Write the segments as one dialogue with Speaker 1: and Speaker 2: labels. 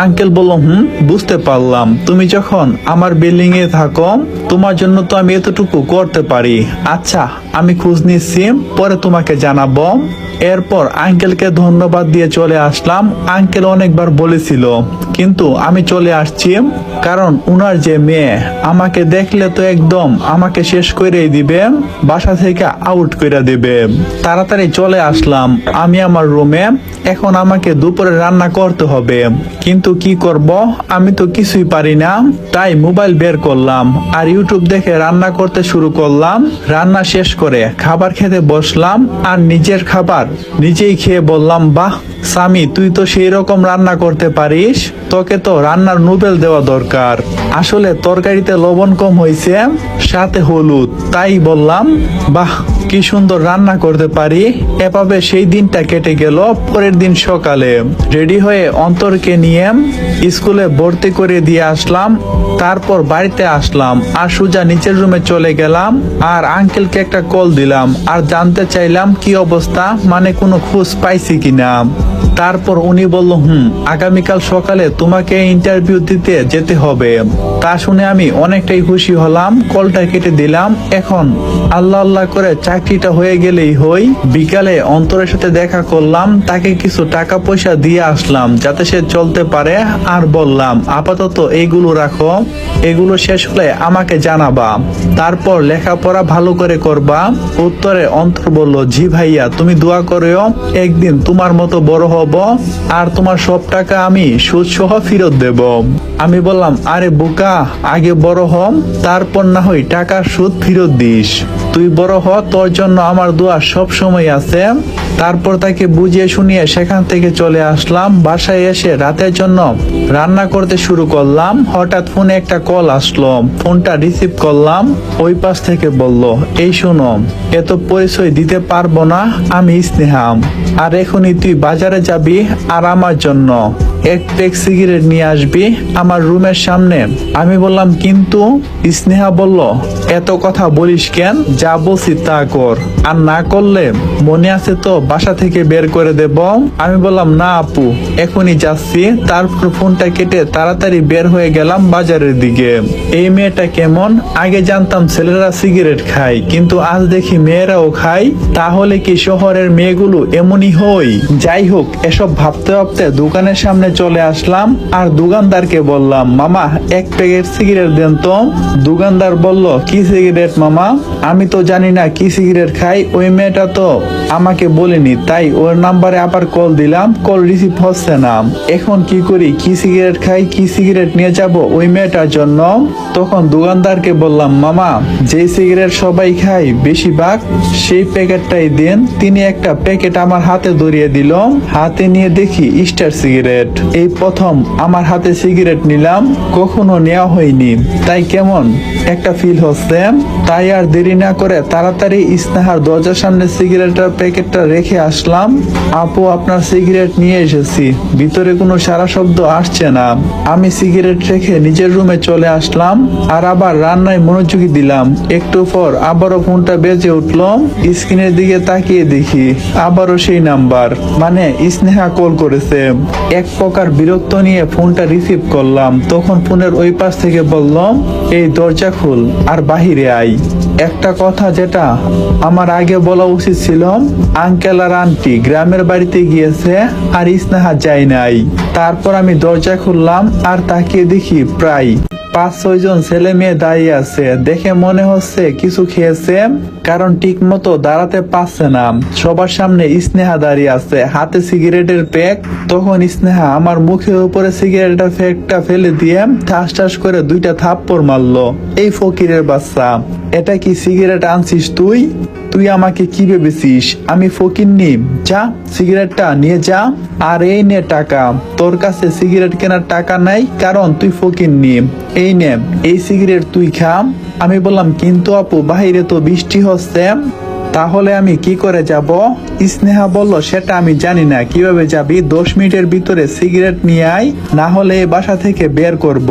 Speaker 1: Uncle বলল, বুঝতে পারলাম। তুমি যখন আমার বিল্ডিং এ থাকো, তোমার জন্য তো আমি এতটুকু করতে পারি। আচ্ছা, আমি খোঁজ নিচ্ছি, পরে তোমাকে জানাবো। এরপর আঙ্কেলকে ধন্যবাদ দিয়ে চলে আসলাম। আঙ্কেল অনেকবার বলেছিল, কিন্তু আমি চলে আসছি কারণ উনার যে মেয়ে আমাকে দেখলে তো একদম আমাকে শেষ করে দিবে, বাসা থেকে আউট করে দিবে। তাড়াতাড়ি চলে আসলাম আমি আমার রুমে। এখন আমাকে দুপুরে রান্না করতে হবে, কিন্তু কি করব, আমি তো কিছুই পারি না। তাই মোবাইল বের করলাম আর ইউটিউব দেখে রান্না করতে শুরু করলাম। রান্না শেষ করে খাবার খেতে বসলাম আর নিজের খাবার নিজেই খেয়ে বললাম, বাহ স্বামী, তুই তো সেই রকম রান্না করতে পারিস, তোকে তো রান্নার নোবেল দেওয়া দরকার। আসলে তরকারিতে লবণ কম হয়েছে, সাথে হলুদ, তাই বললাম, বাহ কি সুন্দর রান্না করতে পারি। এভাবে সেই দিনটা কেটে গেল। পরের দিন সকালে রেডি হয়ে অন্তরকে নিয়ে স্কুলে ভর্তি করে দিয়ে আসলাম। তারপর বাড়িতে আসলাম আর সোজা নিচের রুমে চলে গেলাম আর আঙ্কেলকে একটা কল দিলাম আর জানতে চাইলাম কি অবস্থা, মানে কোনো খোঁজ পাইছি কিনা। তারপর উনি বলল, আগামীকাল সকালে তোমাকে ইন্টারভিউ দিতে যেতে হবে। তা শুনে আমি অনেকটাই খুশি হলাম, কলটা কেটে দিলাম। এখন আল্লাহ আল্লাহ করে চাকরিটা হয়ে গেলেই হই। বিকালে অন্তরের সাথে দেখা করলাম, তাকে কিছু টাকা পয়সা দিয়ে আসলাম যাতে সে চলতে পারে। আর বললাম, আপাতত এইগুলো রাখো, এগুলো শেষ হলে আমাকে জানাবা, তারপর লেখাপড়া ভালো করে করবা। উত্তরে অন্তর বলল, জি ভাইয়া, তুমি দোয়া করিও একদিন তোমার মতো বড় হব আর তোমার সব টাকা আমি সুদ সহ ফেরত দেব। আমি বললাম, আরে বোকা, আগে বড় হ, তারপর না হয় টাকার সুদ ফেরত দিস। তুই বড় হ, তোর জন্য আমার দোয়া সব সময় আছে। তারপর তাকে বুঝিয়ে শুনিয়ে সেখান থেকে চলে আসলাম। বাসায় এসে রাতের জন্য রান্না করতে শুরু করলাম। হঠাৎ ফোনে একটা কল আসলো, ফোনটা রিসিভ করলাম। ওই পাশ থেকে বলল, এই শোনো, এত পরিচয় দিতে পারবো না, আমি স্নেহাম, আর এখনই তুই বাজারে যাবি আর আমার জন্য এক প্যাক সিগারেট নিয়ে আসবি আমার রুমের সামনে। আমি বললাম, কিন্তু? স্নেহা বলল, এত কথা বলিস কেন, যা বলছি তা কর, আর না করলে মনে আছে তো বাসা থেকে বের করে দেব। আমি বললাম, না আপু, এখনই যাচ্ছি। তারপর ফোনটা কেটে তাড়াতাড়ি বের হয়ে গেলাম বাজারের দিকে। এই মেয়েটা কেমন, আগে জানতাম ছেলেরা সিগারেট খায়, কিন্তু আজ দেখি মেয়েরাও খায়। তাহলে কি শহরের মেয়েগুলো এমনই হয়? যাই হোক, এসব ভাবতে ভাবতে দোকানের সামনে চলে আসলাম আর দোকানদারকে বললাম, মামা এক প্যাকেট সিগারেট দেন তো। দোকানদার বলল, কি সিগারেট মামা? আমি তো জানি না কি সিগারেট খাই, ওই মেয়েটা তো আমাকে বলেনি, তাই ওর নাম্বারে আবার কল দিলাম, কল রিসিভ হচ্ছে না। এখন কি করি, কি সিগারেট খাই, কি সিগারেট নিয়ে যাব ওই মেয়েটার জন্য? তখন দোকানদারকে বললাম, মামা যে সিগারেট সবাই খায় বেশিরভাগ, সেই প্যাকেটটাই দেন। তিনি একটা প্যাকেট আমার হাতে ধরিয়ে দিল। হাতে নিয়ে দেখি স্টার সিগারেট। এই প্রথম আমার হাতে সিগারেট নিলাম, কখনো নেওয়া হয়নি, তাই কেমন একটা ফিল হচ্ছে। তাই আর দেরি না করে তাড়াতাড়ি স্নেহার দরজার সামনে সিগারেটের প্যাকেটটা রেখে আসলাম। আপু, আপনার সিগারেট নিয়ে এসেছি। ভিতরে কোনো সারা শব্দ আসছে না। আমি সিগারেট রেখে নিজের রুমে চলে আসলাম আর আবার রান্নায় মনোযোগী দিলাম। একটু পর আবারও ফোনটা বেজে উঠল। স্ক্রিনের দিকে তাকিয়ে দেখি আবারও সেই নাম্বার, মানে স্নেহা কল করেছে। এক প্রকার বিরক্ত নিয়ে ফোনটা রিসিভ করলাম। তখন ফোনের ওই পাশ থেকে বললাম, এই দরজা খুল আর বাহিরে আই। একটা কথা যেটা আমার আগে বলা উচিত ছিল, আঙ্কেল আর আন্টি গ্রামের বাড়িতে গিয়েছে আর স্নেহা যায় নাই। তারপর আমি দরজা খুললাম আর তাকিয়ে দেখি প্রায় 5-6 জন ছেলে মেয়ে দাঁড়িয়ে আছে। দেখে মনে হচ্ছে কিছু খেয়েছে, কারণ ঠিক মতো দাঁড়াতে পারছে না। সবার সামনে স্নেহা দাঁড়িয়ে আছে, হাতে সিগারেটের প্যাক। তখন স্নেহা আমার মুখের উপরে সিগারেটের প্যাকটা ফেলে দিয়ে ঠাস ঠাস করে 2টা থাপ্পড় মারলো। এই ফকিরের বাচ্চা, এটা কি সিগারেট আনছিস তুই? তুই আমাকে কি ভেবেছিস আমি ফকিন্নি? যা সিগারেটটা নিয়ে যা, আর এই নে টাকা। তোর কাছে সিগারেট কেনার টাকা নাই, কারণ তুই ফকিন্নি। এই নে, এই সিগারেট তুই খা। আমি বললাম, কিন্তু আপু, বাহিরে তো বৃষ্টি হচ্ছে। তাহলে আমি কি করে যাব? স্নেহা বলল, সেটা আমি জানি না, কিভাবে যাবি? 10 মিনিটের ভিতরে সিগারেট নিয়ে আয়, না হলে এই বাসা থেকে বের করব।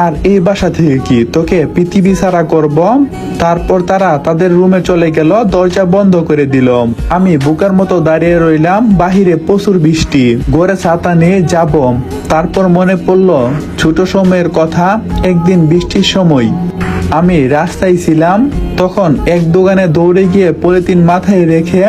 Speaker 1: আর এই বাসা থেকে কি তোকে পৃথিবী ছাড়া করব? তারপর তারা তাদের রুমে চলে গেল, দরজা বন্ধ করে দিল। আমি বোকার মতো দাঁড়িয়ে রইলাম, বাহিরে প্রচুর বৃষ্টি, ঘরে ছাতা নিয়ে যাব। তারপর মনে পড়ল ছোট সময়ের কথা। একদিন বৃষ্টির সময় আমি রাস্তায় ছিলাম, তখন এক দোকানে দৌড়ে গিয়ে পলিথিন মাথায় রেখে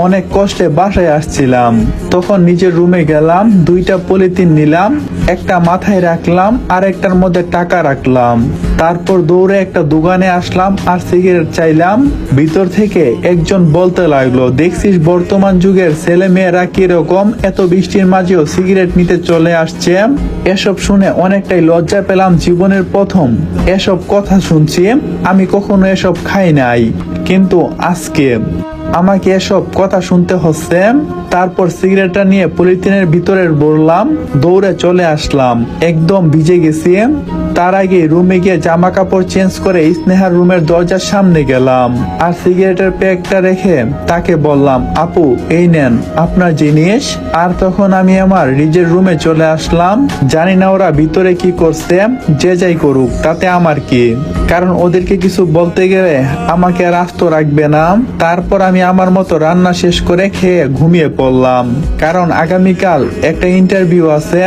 Speaker 1: অনেক কষ্টে বাসায় আসছিলাম। তখন নিজের রুমে গেলাম, 2টা পলিথিন নিলাম, একটা মাথায় রাখলাম আর একটার মধ্যে টাকা রাখলাম। তারপর দৌড়ে একটা দোকানে আসলাম আর সিগারেট চাইলাম। ভিতর থেকে একজন বলতে লাগলো, দেখছিস বর্তমান যুগের ছেলে মেয়েরা কিরকম, এত বৃষ্টির মাঝেও সিগারেট নিতে চলে আসছে। এসব শুনে অনেকটাই লজ্জা পেলাম, জীবনের প্রথম এসব কথা শুনছি। আমি কখনো এসব খাই নাই, কিন্তু আজকে আমাকে এসব কথা শুনতে হচ্ছে। তারপর সিগারেটটা নিয়ে পলিথিনের ভিতরে ভরলাম, দৌড়ে চলে আসলাম, একদম ভিজে গেছি। তার আগে রুমে গিয়ে জামা কাপড় চেঞ্জ করে স্নেহার রুমের দরজার সামনে গেলাম আর সিগারেটের প্যাকটা রেখে তাকে বললাম, আপু এই নেন আপনার জিনিস। আর তখন আমি আমার নিজের রুমে চলে আসলাম। জানি না ওরা ভিতরে কি করছে, যে যাই করুক তাতে আমার কি, কারণ ওদেরকে কিছু বলতে গেলে আমাকে আর আস্ত রাখবে না। তারপর আমি আমার মতো রান্না শেষ করে খেয়ে ঘুমিয়ে পড়লাম, কারণ আগামীকাল একটা ইন্টারভিউ আছে।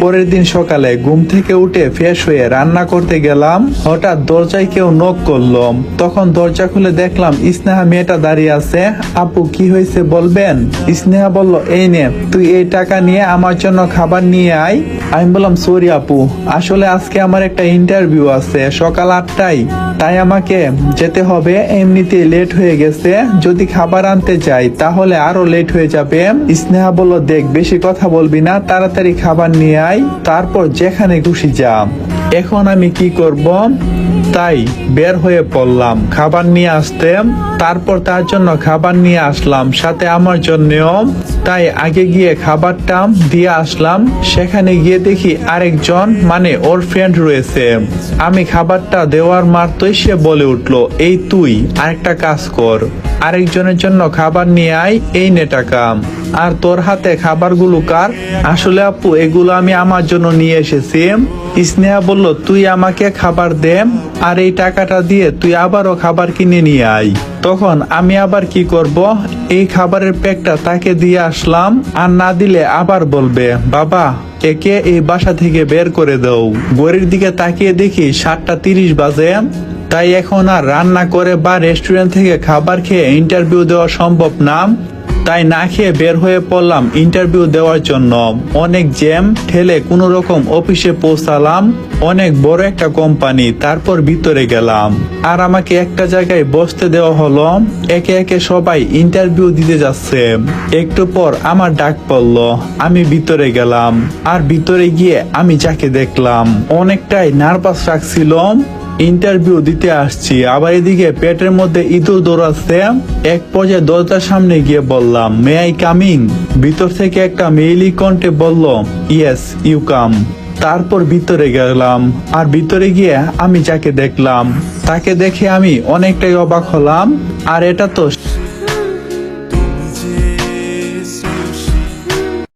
Speaker 1: পরের দিন সকালে ঘুম থেকে উঠে ফ্রেশ হয়ে রান্না করতে গেলাম, হঠাৎ দরজায় কেউ নক করলো। তখন দরজা খুলে দেখলাম স্নেহা মেয়েটা দাঁড়িয়ে আছে। আপু কি হয়েছে বলবেন? স্নেহা বলল, এই নে তুই এই টাকা নিয়ে আমার জন্য খাবার নিয়ে আয়। আমি বললাম, সরি আপু, আসলে আজকে আমার একটা ইন্টারভিউ আছে সকাল 8টায়, তাই আমাকে যেতে হবে, এমনিতে লেট হয়ে গেছে, যদি খাবার আনতে যাই তাহলে আরো লেট হয়ে যাবে। স্নেহা বলল, দেখ বেশি কথা বলবি না, তাড়াতাড়ি খাবার নিয়ে আয়, তারপর যেখানে খুশি যা। এখন আমি কি করব? তাই বের হয়ে পড়লাম খাবার নিয়ে আসতে। তারপর তার জন্য খাবার নিয়ে আসলাম, সাথে আমার জন্যও। তাই আগে গিয়ে খাবারটা দিয়ে আসলাম। সেখানে গিয়ে দেখি আরেকজন, মানে ওর ফ্রেন্ড রয়েছে। আমি খাবারটা দেওয়ার মাত্রই সে বলে উঠলো, এই তুই আরেকটা কাজ কর, আরেকজনের জন্য খাবার নিয়ে আয়, এই নে টাকা। আর তোর হাতে খাবারগুলো কার? আসলে আপু এগুলো আমি আমার জন্য নিয়ে এসেছি। স্নেহা বলল, তুই আমাকে খাবার দে, আর এই টাকাটা দিয়ে তুই আবারও খাবার কিনে নিয়ে আয়। তখন আমি আবার কি করব? এই খাবারের প্যাকটা তাকে দিয়ে আসলাম, আর না দিলে আবার বলবে, বাবা একে এই বাসা থেকে বের করে দাও। ঘড়ির দিকে তাকিয়ে দেখি 7:30 বাজে। তাই এখন আর রান্না করে বা রেস্টুরেন্ট থেকে খাবার খেয়ে ইন্টারভিউ দেওয়া সম্ভব না। তাই না খেয়ে বের হয়ে পড়লাম ইন্টারভিউ দেওয়ার জন্য। অনেক জ্যাম ঠেলে কোনো রকম অফিসে পৌঁছালাম, অনেক বড় একটা কোম্পানি। তারপর ভিতরে গেলাম, আর আমাকে একটা জায়গায় বসতে দেওয়া হলো। একে একে সবাই ইন্টারভিউ দিতে যাচ্ছে। একটু পর আমার ডাক পড়লো, আমি ভিতরে গেলাম। আর ভিতরে গিয়ে আমি যাকে দেখলাম, অনেকটাই নার্ভাস লাগছিল। ইন্টারভিউ দিতে আসছি, আবার এদিকে পেটের মধ্যে ইঁদুর দৌড়াচ্ছে। এক পর্যায়ে দরজার সামনে গিয়ে বললাম, মে আই কামিং? ভিতর থেকে একটা মেইলি কণ্ঠে বলল, ইয়েস ইউ কাম। তারপর ভিতরে গেলাম, আর ভিতরে গিয়ে আমি যাকে দেখলাম তাকে দেখে আমি অনেকটাই অবাক হলাম। আর এটা তো